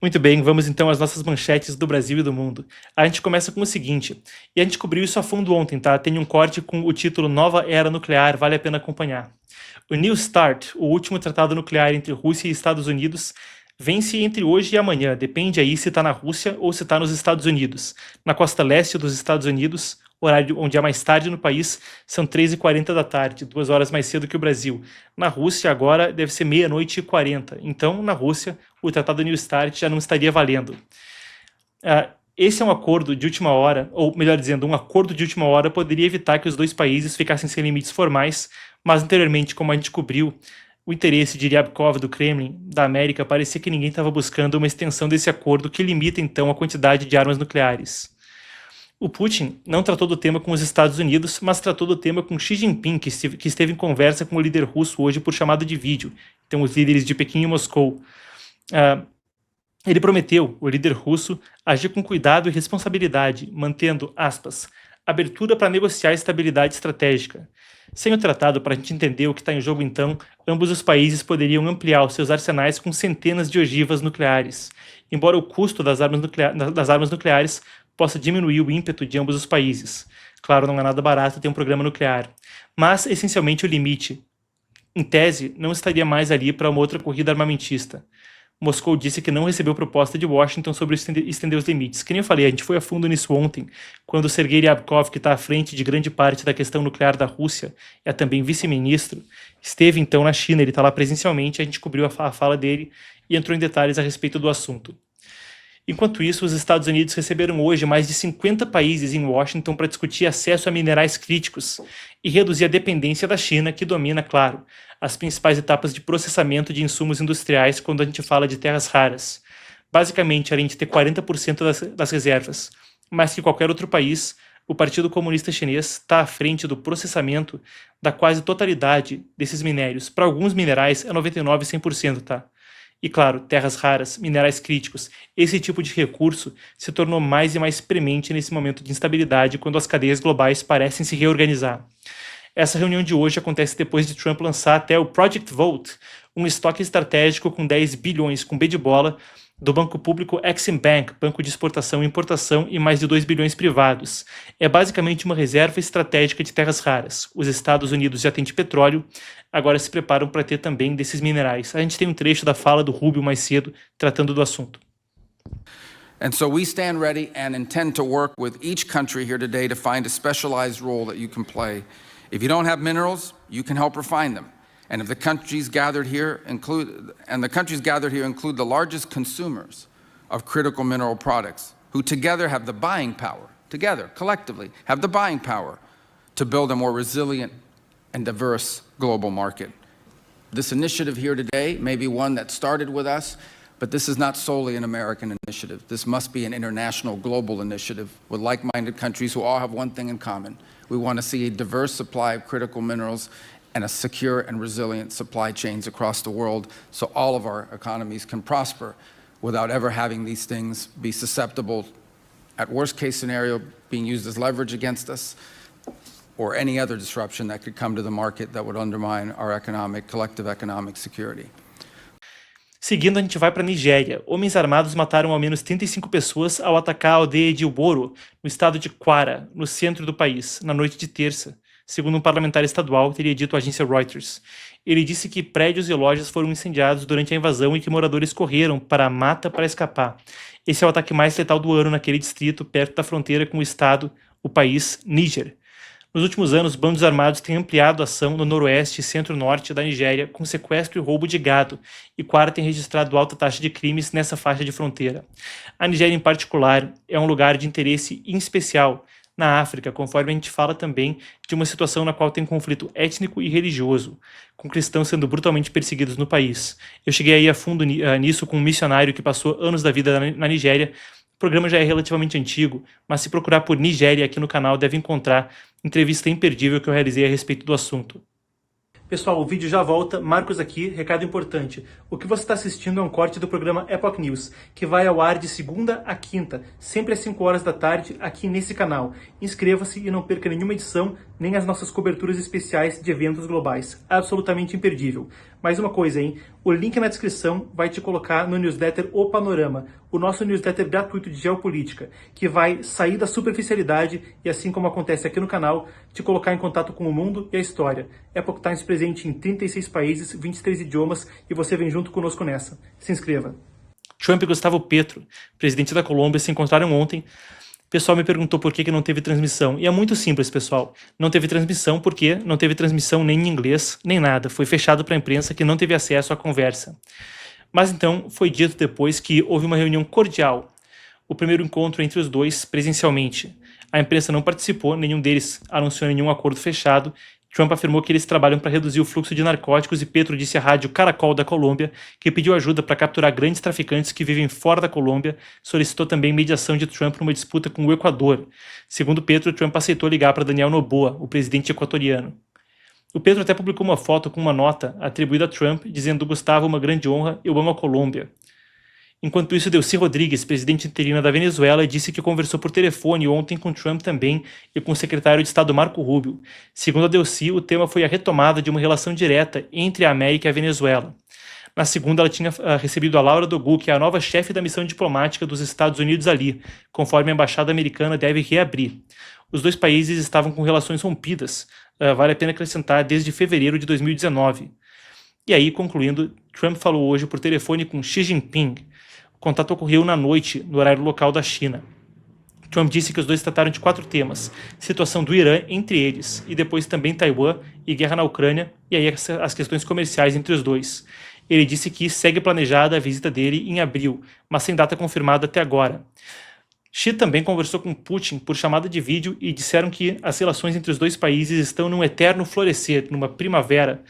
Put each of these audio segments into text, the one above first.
Muito bem, vamos então às nossas manchetes do Brasil e do mundo. A gente começa com o seguinte, e a gente cobriu isso a fundo ontem, tá? Tem um corte com o título Nova Era Nuclear, vale a pena acompanhar. O New START, o último tratado nuclear entre Rússia e Estados Unidos, vence entre hoje e amanhã, depende aí se está na Rússia ou se está nos Estados Unidos. Na costa leste dos Estados Unidos, horário onde é mais tarde no país, são 3h40 da tarde, 2 horas mais cedo que o Brasil. Na Rússia agora deve ser meia-noite e 40, então na Rússia o tratado New START já não estaria valendo. Esse é um acordo de última hora, ou melhor dizendo, um acordo de última hora poderia evitar que os dois países ficassem sem limites formais, mas anteriormente, como a gente cobriu, o interesse de Ryabkov do Kremlin, da América, parecia que ninguém estava buscando uma extensão desse acordo que limita então a quantidade de armas nucleares. O Putin não tratou do tema com os Estados Unidos, mas tratou do tema com Xi Jinping, que esteve em conversa com o líder russo hoje por chamada de vídeo, então os líderes de Pequim e Moscou. Ele prometeu, o líder russo, agir com cuidado e responsabilidade, mantendo, aspas, abertura para negociar estabilidade estratégica. Sem o tratado, para a gente entender o que está em jogo então, ambos os países poderiam ampliar os seus arsenais com centenas de ogivas nucleares, embora o custo das armas nucleares possa diminuir o ímpeto de ambos os países. Claro, não é nada barato ter um programa nuclear, mas essencialmente o limite, em tese, não estaria mais ali para uma outra corrida armamentista. Moscou disse que não recebeu proposta de Washington sobre estender os limites. Que nem eu falei, a gente foi a fundo nisso ontem, quando Sergei Ryabkov, que está à frente de grande parte da questão nuclear da Rússia, é também vice-ministro, esteve então na China, ele está lá presencialmente, a gente cobriu a fala dele e entrou em detalhes a respeito do assunto. Enquanto isso, os Estados Unidos receberam hoje mais de 50 países em Washington para discutir acesso a minerais críticos e reduzir a dependência da China, que domina, claro, as principais etapas de processamento de insumos industriais quando a gente fala de terras raras. Basicamente, além de ter 40% das reservas, mais que qualquer outro país, o Partido Comunista Chinês está à frente do processamento da quase totalidade desses minérios. Para alguns minerais é 99% e 100%, tá? E claro, terras raras, minerais críticos, esse tipo de recurso se tornou mais e mais premente nesse momento de instabilidade quando as cadeias globais parecem se reorganizar. Essa reunião de hoje acontece depois de Trump lançar até o Project Vault, um estoque estratégico com 10 bilhões, com B de bola, do banco público Exim Bank, banco de exportação e importação, e mais de 2 bilhões privados. É basicamente uma reserva estratégica de terras raras. Os Estados Unidos já têm de petróleo, agora se preparam para ter também desses minerais. A gente tem um trecho da fala do Rubio mais cedo, tratando do assunto. And so we stand ready and intend to work with each country here today to find a specialized role that you can play. If you don't have minerals, you can help refine them. And if the countries gathered here include the largest consumers of critical mineral products, who together have the buying power, collectively, have the buying power to build a more resilient and diverse global market. This initiative here today may be one that started with us, but this is not solely an American initiative. This must be an international, global initiative with like-minded countries who all have one thing in common. We want to see a diverse supply of critical minerals and a secure and resilient supply chains across the world so all of our economies can prosper without ever having these things be susceptible, at worst case scenario, being used as leverage against us, or any other disruption that could come to the market that would undermine our collective economic security. Seguindo, a gente vai para a Nigéria. Homens armados mataram ao menos 35 pessoas ao atacar a aldeia de Uboro, no estado de Kwara, no centro do país, na noite de terça, segundo um parlamentar estadual teria dito à agência Reuters. Ele disse que prédios e lojas foram incendiados durante a invasão e que moradores correram para a mata para escapar. Esse é o ataque mais letal do ano naquele distrito, perto da fronteira com o país Níger. Nos últimos anos, bandos armados têm ampliado a ação no noroeste e centro-norte da Nigéria com sequestro e roubo de gado, e Kwara tem registrado alta taxa de crimes nessa faixa de fronteira. A Nigéria, em particular, é um lugar de interesse em especial na África, conforme a gente fala também de uma situação na qual tem conflito étnico e religioso, com cristãos sendo brutalmente perseguidos no país. Eu cheguei aí a fundo nisso com um missionário que passou anos da vida na Nigéria. O programa já é relativamente antigo, mas se procurar por Nigéria aqui no canal deve encontrar entrevista imperdível que eu realizei a respeito do assunto. Pessoal, o vídeo já volta. Marcos aqui, recado importante. O que você está assistindo é um corte do programa Epoch News, que vai ao ar de segunda a quinta, sempre às 5 horas da tarde, aqui nesse canal. Inscreva-se e não perca nenhuma edição nem as nossas coberturas especiais de eventos globais. Absolutamente imperdível. Mais uma coisa, hein? O link na descrição vai te colocar no newsletter O Panorama, o nosso newsletter gratuito de geopolítica, que vai sair da superficialidade e, assim como acontece aqui no canal, te colocar em contato com o mundo e a história. Epoch Times presente em 36 países, 23 idiomas, e você vem junto conosco nessa. Se inscreva. Trump e Gustavo Petro, presidente da Colômbia, se encontraram ontem. O pessoal me perguntou por que não teve transmissão. E é muito simples, pessoal. Não teve transmissão porque não teve transmissão nem em inglês, nem nada. Foi fechado para a imprensa que não teve acesso à conversa. Mas então foi dito depois que houve uma reunião cordial. O primeiro encontro entre os dois presencialmente. A imprensa não participou, nenhum deles anunciou nenhum acordo fechado. Trump afirmou que eles trabalham para reduzir o fluxo de narcóticos e Petro disse à rádio Caracol da Colômbia que pediu ajuda para capturar grandes traficantes que vivem fora da Colômbia, solicitou também mediação de Trump numa disputa com o Equador. Segundo Petro, Trump aceitou ligar para Daniel Noboa, o presidente equatoriano. O Petro até publicou uma foto com uma nota atribuída a Trump, dizendo: Gustavo, uma grande honra, eu amo a Colômbia. Enquanto isso, Delcy Rodrigues, presidente interina da Venezuela, disse que conversou por telefone ontem com Trump também e com o secretário de Estado Marco Rubio. Segundo a Delcy, o tema foi a retomada de uma relação direta entre a América e a Venezuela. Na segunda, ela tinha recebido a Laura Dogu, que é a nova chefe da missão diplomática dos Estados Unidos ali, conforme a embaixada americana deve reabrir. Os dois países estavam com relações rompidas, vale a pena acrescentar, desde fevereiro de 2019. E aí, concluindo, Trump falou hoje por telefone com Xi Jinping. O contato ocorreu na noite, no horário local da China. Trump disse que os dois trataram de 4 temas: situação do Irã entre eles, e depois também Taiwan e guerra na Ucrânia, e aí as questões comerciais entre os dois. Ele disse que segue planejada a visita dele em abril, mas sem data confirmada até agora. Xi também conversou com Putin por chamada de vídeo e disseram que as relações entre os dois países estão num eterno florescer, numa primavera.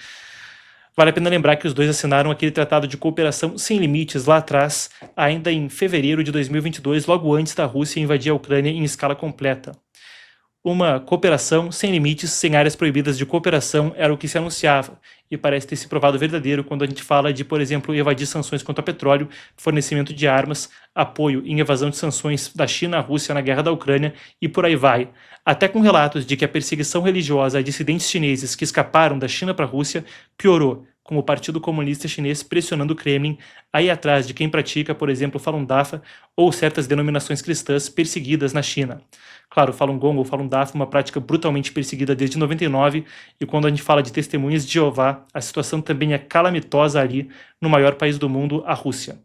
Vale a pena lembrar que os dois assinaram aquele tratado de cooperação sem limites lá atrás, ainda em fevereiro de 2022, logo antes da Rússia invadir a Ucrânia em escala completa. Uma cooperação sem limites, sem áreas proibidas de cooperação era o que se anunciava, e parece ter se provado verdadeiro quando a gente fala de, por exemplo, evadir sanções quanto ao petróleo, fornecimento de armas, apoio em evasão de sanções da China à Rússia na guerra da Ucrânia e por aí vai. Até com relatos de que a perseguição religiosa a dissidentes chineses que escaparam da China para a Rússia piorou, com o Partido Comunista Chinês pressionando o Kremlin a ir atrás de quem pratica, por exemplo, Falun Dafa ou certas denominações cristãs perseguidas na China. Claro, Falun Gong ou Falun Dafa é uma prática brutalmente perseguida desde 99, e quando a gente fala de testemunhas de Jeová, a situação também é calamitosa ali no maior país do mundo, a Rússia.